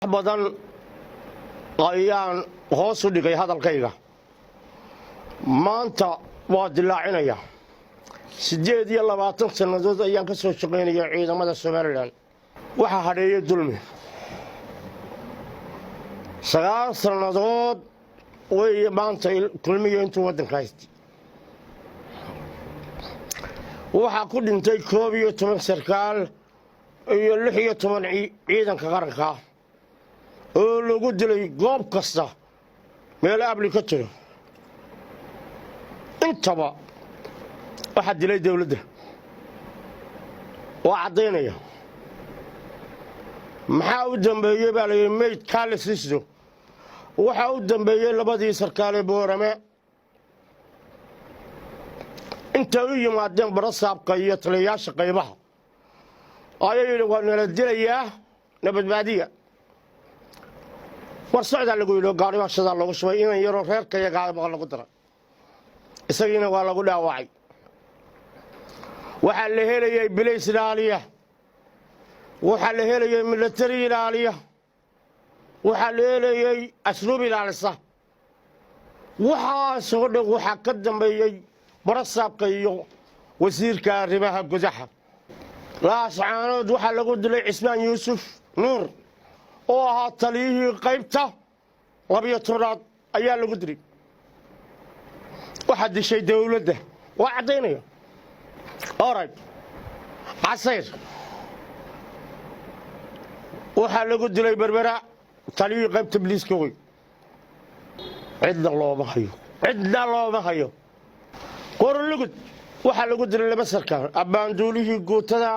badan ayaan hoos u dhigay hadalkayga maanta waa dilaacinaya 28 sanadood ayaan ka soo shaqeynaya ciidamada Soomaaliland waxa hareeyay dulmi 9 sanadood way maanta kulmiyo intuu wadanka haystay waxa ku dhintay 12 sarkaal iyo 16 ciidanka qaranka oo lagu dilay goob kasta meel abli ka jiro intaba waxa dilay dawladda waa cadeynaya maxaa u dambeeyay baa la meed kaalisiisdo waxa u dambeeyay labadii sarkaale boorame inta u yimaadeen barasaabka iyo taliyaasha qaybaha ayay waa nala dilayaa nabadbaadiya warsocda lagu yiro gaari bashada lagu shubay in yaro reerka yaga lagu dara isagiina waa lagu dhaawacay waxa la helayay bilays ilaaliya waxa la helayay military ilaaliya waxa la helayay asluub ilaalisa waxa soo dhow waxa ka dambeeyay barasaabka iyo wasiirka arrimaha gudaha laascaanood waxa lagu dilay Cismaan Yuusuf Nuur oo ahaa taliyihii qaybta 12 ayaa lagu dilay waxa dishay dawladda waa cadeynaya alright asir waxa lagu dilay berbera taliyihii qaybta biliiska way cidna looma hayo qorlugud waxa lagu dilay laba sarkaal abaanduulihii gootada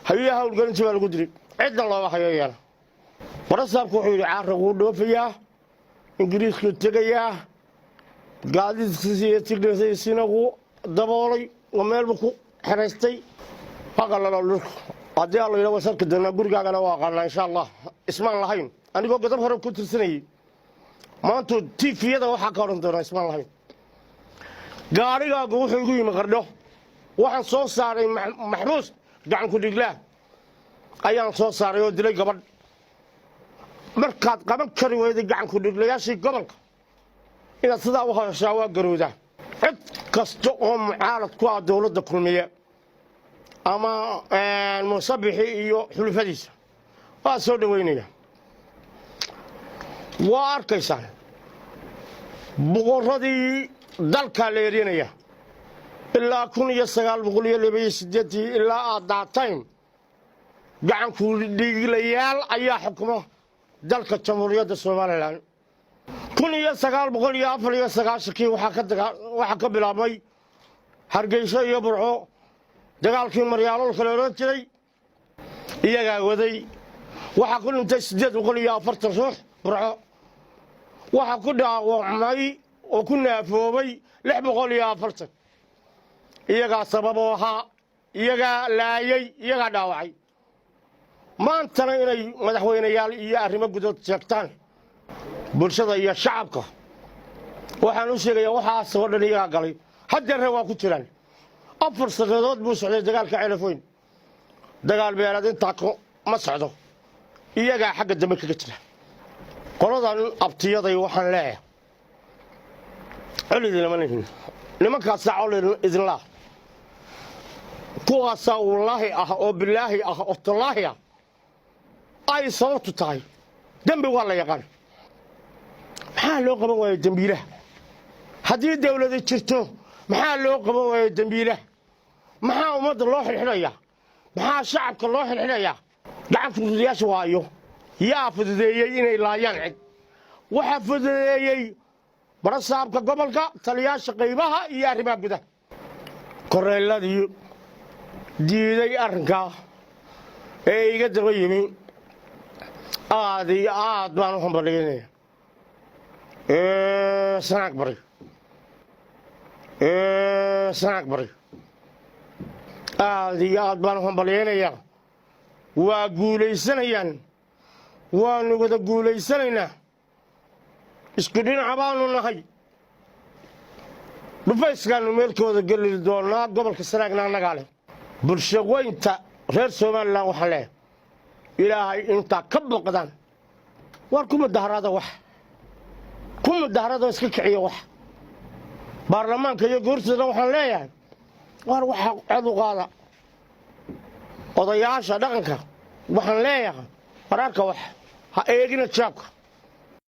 hayaha hawlgelinta lagu dilay cidna looma hayo yana barasaabku wuxuu yiri caar ugu dhoofiyaa ingiriisku tagayaa gaadiidkiisa tigdheysayna uu daboolay oo meel ku xiraystay haqalala lulka hadii alla yiraahdo wasarka dana gurigaagana waa qanaa insha Allah ismaan lahayn anigoo godab hore ku tirsanay maanta tifiyada waxa ka oran doona ismaan lahayn gaarigaagu wuxuu igu yimi qardho waxaan soo saaray maxbuus gacan ku dhiglaa ayaan soo saaray oo dilay gabadh markaad qaban kari weyday gacan ku dhiglayaashii gobolka ina sidaa u hawshaa waa garooda cid kasta oo mucaalad ku ah dawladda kulmiye ama musabixi iyo xulfadiisa waa soo dhaweynaya waa arkaysan boqoradii dalka la yeerinaya ilaa 1928 ilaa aadaatain gacan ku dhiglayaal ayaa xukumo dalka jamhuuriyadda Soomaaliland 1994 waxa ka bilaabay Hargeysa iyo Burco dagaalkii Maryaalo kala oran jiray iyaga waday waxa ku dhintay 840 ruux Burco waxa ku dhaawacmay oo ku naafoobay 640 iyaga sabab oo ahaa iyaga laayay iyaga dhaawacay maantana inay madaxweynayaal iyo arrimo gudood sheegtaan bulshada iyo shacabka waxaan u sheegayaa waxa soo dhan iyaga galay haddana waa ku jiraan 4 sanadood buu socday dagaalka Ceelfoyn dagaal beelad inta ma socdo iyaga xagga dambe kaga jira qoladan abtiyaday waxaan leeyahay علي لما نهين لما كاسع علي إذن الله كواسا والله أو بالله أو الله أي صوت تاي دم والله يقال محل لو قبوا الدنبيله هذه الدولة ذي تشتو محل لو قبوا الدنبيله محل ومد الله الحنايا محل شعب الله الحنايا قاعد في الدنيا شوايو يافذ ذي لا ينعد وحفظ ذي barasaabka gobolka taliyaasha qaybaha iyo arrimaha gudaha koreeladii diiday arrinka ee iga daba yimi aad baan u hambalyeynaya sanaag bari aad baan u hambalyeynaya waa guulaysanayaan waanu wada guulaysanaynaa isku dhinac baanu nahay dhufayskaanu meelkooda geli doonaa gobolka Sanaagna naga leh bulsho weynta reer Soomaaliland waxa leh ilaahay intaa ka boqdaan war ku mudaharada wax ku mudaharada iska kiciyo wax baarlamaanka iyo guurtida waxaan leeyahay war waxa cad u qaada odayaasha dhaqanka waxaan leeyahay wararka wax ha eegina jaabka